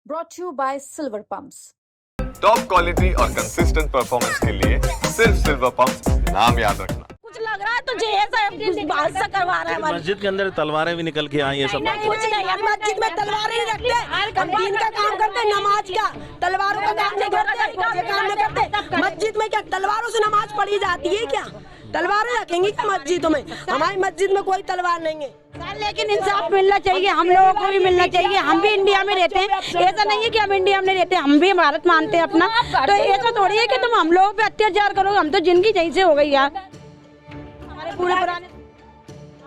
brought to you by Silver Pumps. Top quality और consistent performance के लिए सिर्फ सिल्वर पंप्स नाम याद रखना। कुछ लग रहा है तो हादसा करवा रहा है। मस्जिद के अंदर तलवारें भी निकल के आई है सब। कुछ नहीं, हम मस्जिद में तलवारें नहीं रखते, हम दीन का काम करते, नमाज का। तलवारों का काम नहीं करते, ये काम नहीं करते। मस्जिद में क्या तलवारों से नमाज पढ़ी जाती है क्या? तलवारें रखेंगी क्या मस्जिदों में? हमारी मस्जिद में कोई तलवार नहीं है। लेकिन इंसाफ मिलना चाहिए, हम लोगों को भी मिलना चाहिए। हम भी इंडिया में रहते हैं, ऐसा नहीं है कि हम इंडिया में रहते हैं, हम भी भारत मानते हैं अपना। तो ऐसा थोड़ी है कि तुम हम लोगों पे अत्याचार करोगे। हम तो जिंदगी यहीं से हो गई यार। हमारे पूरे पुराने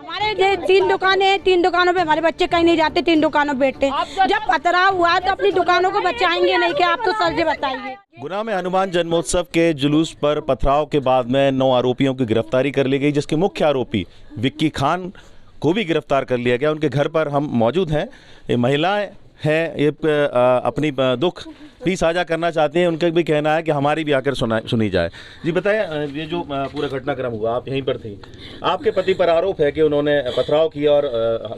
हमारे 3 दुकानें हैं, 3 दुकानों पे हमारे बच्चे कहीं नहीं जाते, 3 दुकानों पे बैठते। जब पथराव हुआ तो अपनी दुकानों को बचाएंगे नहीं क्या? आप तो सर जी बताइए। गुना में हनुमान जन्मोत्सव के जुलूस पर पथराव के बाद में 9 आरोपियों की गिरफ्तारी कर ली गई, जिसके मुख्य आरोपी विक्की खान को भी गिरफ्तार कर लिया गया। उनके घर पर हम मौजूद हैं। ये महिलाएं हैं, ये अपनी दुख भी साझा करना चाहती हैं। उनका भी कहना है कि हमारी भी आकर सुनी जाए। जी बताइए, ये जो पूरा घटनाक्रम हुआ, आप यहीं पर थी, आपके पति पर आरोप है कि उन्होंने पथराव किया और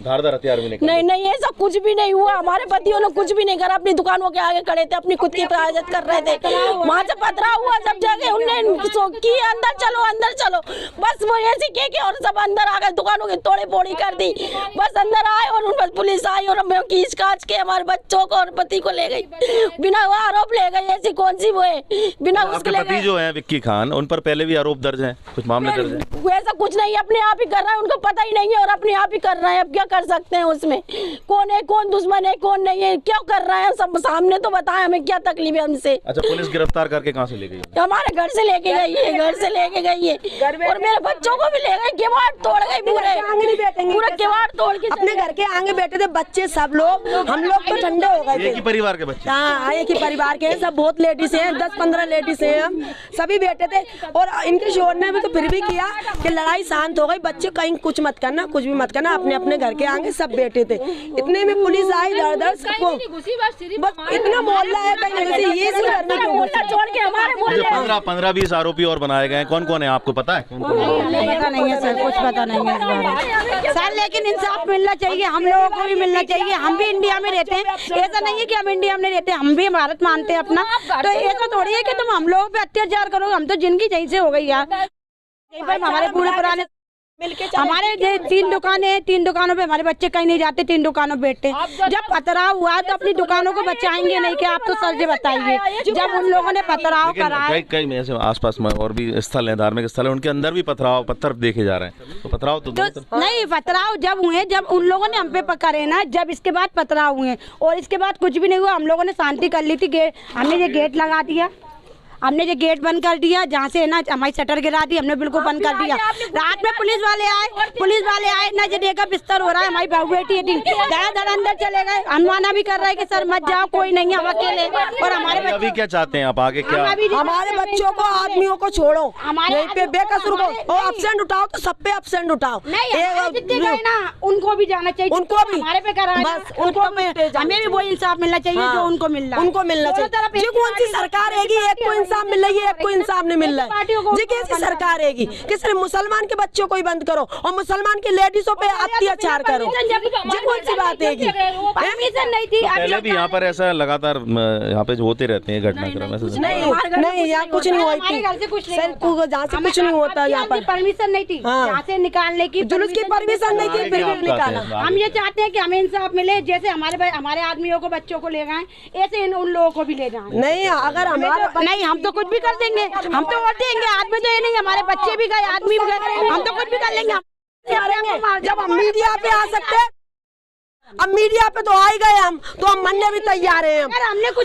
धारदार हथियार भी निकाले। नहीं, ऐसा कुछ भी नहीं हुआ। हमारे पतियों ने कुछ भी नहीं करा, अपनी दुकानों के आगे खड़े थे, अपनी खुद की हिफाजत कर रहे थे। वहाँ से पथराव हुआ, जब जाके उनने की अंदर चलो, बस वो ऐसे के और सब अंदर आ गए, दुकानों की तोड़ी फोड़ी कर दी। बस अंदर आए और उन पर पुलिस आई और हमें खींच काच के हमारे बच्चों को और पति को ले गई। बिना आरोप ले गई, ऐसी कौन सी वो है? बिना उसके पति जो है विक्की खान, उन पर पहले भी आरोप दर्ज हैं, कुछ मामले दर्ज हैं? वैसा कुछ नहीं, अपने आप ही कर रहा है, उनको पता ही नहीं है और अपने आप ही कर रहा है। अब क्या कर सकते हैं उसमें? कौन है, कौन दुश्मन है, कौन नहीं है, क्या कर रहा है? सब सामने तो बताएं, हमें क्या तकलीफ है हमसे। अच्छा, पुलिस गिरफ्तार करके कहाँ से ले गई? हमारे घर से लेके गई है, घर से लेके गई है और मेरे बच्चों को भी ले गई, किवाड़ तोड़ गई, पूरा किवाड़ तोड़ के अपने घर के आगे बैठे थे बच्चे सब लोग, हम लोग तो ठंडे हो गए थे। एक ही परिवार के बच्चे? हाँ, एक ही परिवार के हैं, सब बहुत लेडीज हैं, 10-15 लेडीज हैं, हम सभी बैठे थे। और इनके शोर ने भी तो फिर भी किया कि लड़ाई शांत हो गई, बच्चे कहीं कुछ मत करना, कुछ भी मत करना, अपने अपने घर के आगे सब बैठे थे। इतने में पुलिस आई, दर सबको, बस इतना मोहल्ला है कहीं ये छोड़ के हमारे 15-20 आरोपी और बनाए गए हैं। कौन कौन है आपको पता है? पता नहीं है सर, कुछ पता नहीं है इस बारे में सर। लेकिन इंसाफ मिलना चाहिए, हम लोगों को भी मिलना चाहिए। हम भी इंडिया में रहते हैं, ऐसा नहीं है कि हम इंडिया में रहते हैं, हम भी भारत मानते हैं अपना। तो ऐसा थोड़ी है कि तुम हम लोगों पे अत्याचार करोगे। हम तो जिंदगी यहीं से हो गई यार। हमारे पूरे पुराने हमारे 3 दुकानें हैं, 3 दुकानों पे हमारे बच्चे कहीं नहीं जाते, 3 दुकानों पे बैठते। जब पथराव हुआ तो अपनी दुकानों को बचाएंगे नहीं क्या? आप तो सर जी बताइए। जब उन लोगों ने पथराव करा, कई में ऐसे आसपास में और भी स्थल हैं, धार्मिक स्थल है, उनके अंदर भी पत्थर देखे जा रहे हैं। तो पथराव तो नहीं, पथराव जब हुए, जब उन लोगों ने हम पे पकड़े ना, जब इसके बाद पथराव हुए और इसके बाद कुछ भी नहीं हुआ। हम लोगों ने शांति कर ली थी। हमने ये गेट लगा दिया, हमने ये गेट बंद कर दिया, जहाँ से ना हमारी शटर गिरा दी, हमने बिल्कुल बंद कर दिया। रात में पुलिस वाले आए ना, ये देखा बिस्तर हो रहा है, हमारी बहू बेटी धड़ अंदर चले गए। अनुमाना भी कर रहे हैं कि सर मत जाओ, कोई नहीं है, हम अकेले। और हमारे अभी क्या चाहते हैं आप आगे? क्या हमारे बच्चों को, आदमियों को छोड़ो, यहीं पे बेकसूर को एब्सेंट उठाओ, तो सब पे एब्सेंट उठाओ। ना उनको भी जाना चाहिए, उनको भी हमारे पे करा, बस उनको हमें भी वही इंसाफ मिलना चाहिए जो उनको मिल रहा है, उनको मिलना चाहिए। कौन सी सरकार रहेगी, एक को इंसाफ मिल रही है, एक को इंसाफ नहीं मिल रहा है जी। कैसी सरकार रहेगी कि सिर्फ मुसलमान के बच्चों को ही बंद करो और मुसलमान की लेडीजों पे अत्याचार करो जी? कौन सी बात है? परमिशन नहीं थी। पहले भी यहाँ पर ऐसा लगातार यहाँ पे होते रहते हैं घटनाक्रम? नहीं, यहाँ कुछ नहीं हुआ थी, जहाँ से कुछ नहीं होता। यहाँ पर परमिशन नहीं थी, यहाँ से निकालने की, जुलूस की परमिशन नहीं थी, फिर भी निकाला। हम ये चाहते हैं कि हमें इंसाफ मिले, जैसे हमारे आदमियों को, बच्चों को ले गए, ऐसे उन लोगों को भी ले जाए। नहीं, अगर हमारे नहीं, हम तो कुछ भी कर देंगे, हम तो वोट देंगे। आदमी तो ये नहीं, हमारे बच्चे भी गए, आदमी भी गए, हम तो कुछ भी कर लेंगे। जब हम मीडिया पे आ सकते हैं, अब मीडिया पे तो आ ही गए हम, तो हम मानने भी तैयार हैं।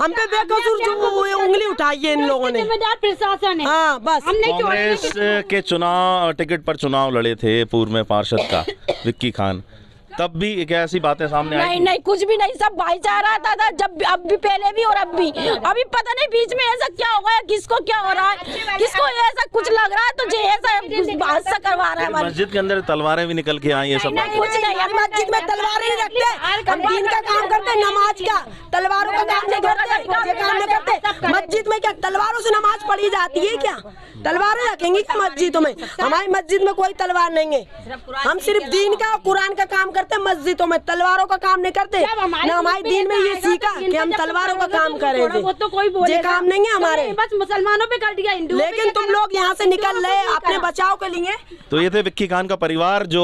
हम पे बेकसूर जो उंगली उठाई है इन लोगों ने, प्रशासन है। हाँ, बस कांग्रेस के चुनाव टिकट पर चुनाव लड़े थे पूर्व में पार्षद का विक्की खान, तब भी क्या ऐसी बातें सामने आई? नहीं, कुछ भी नहीं, सब भाईचारा था। जब अब भी, पहले भी और अब भी। अभी पता नहीं बीच में ऐसा क्या हो गया, किसको क्या हो रहा है, किसको ऐसा कुछ लग रहा है तो ऐसा हादसा करवा रहा है। मस्जिद के अंदर तलवारें भी निकल के आई है सब। कुछ नहीं, हम मस्जिद में तलवारें नहीं रखते, हम दीन का काम करते, नमाज का। तलवारों का काम नहीं करते, ये काम नहीं करते। मस्जिद में क्या तलवारों से नमाज पढ़ी जाती है क्या? तलवारें रखेंगी क्या मस्जिदों में? हमारी मस्जिद में कोई तलवार नहीं है, हम सिर्फ दीन का और कुरान का काम करते। जाते मस्जिदों में, तलवारों का काम नहीं करते ना। हमारे दीन में ये सीखा कि हम तलवारों का काम करें, वो तो कोई बोले ये काम नहीं है हमारे, बस मुसलमानों पे कर दिया, हिंदू। लेकिन तुम लोग यहाँ से निकल रहे अपने बचाव के लिए। तो ये थे विक्की खान का परिवार, जो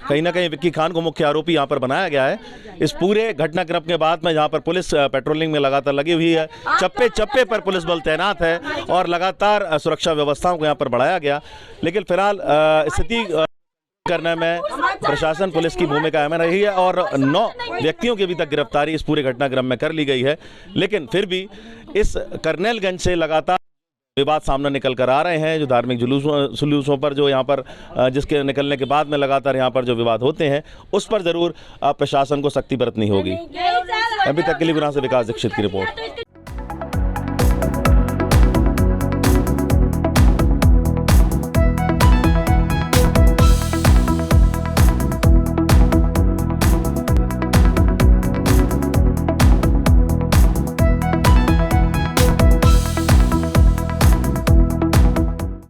कहीं ना कहीं विक्की खान को मुख्य आरोपी यहाँ पर बनाया गया है। इस पूरे घटनाक्रम के बाद में यहाँ पर पुलिस पेट्रोलिंग में लगातार लगी हुई है, चप्पे चप्पे पर पुलिस बल तैनात है और लगातार सुरक्षा व्यवस्थाओं को यहाँ पर बढ़ाया गया। लेकिन फिलहाल स्थिति करने में प्रशासन पुलिस की भूमिका अहम रही है और 9 व्यक्तियों की अभी तक गिरफ्तारी इस पूरे घटनाक्रम में कर ली गई है। लेकिन फिर भी इस करनेलगंज से लगातार विवाद सामने निकल कर आ रहे हैं, जो धार्मिक जुलूसों पर जो यहाँ पर जिसके निकलने के बाद में लगातार यहाँ पर जो विवाद होते हैं, उस पर जरूर प्रशासन को सख्ती बरतनी होगी। अभी तक के लिए गुना से विकास दीक्षित की रिपोर्ट।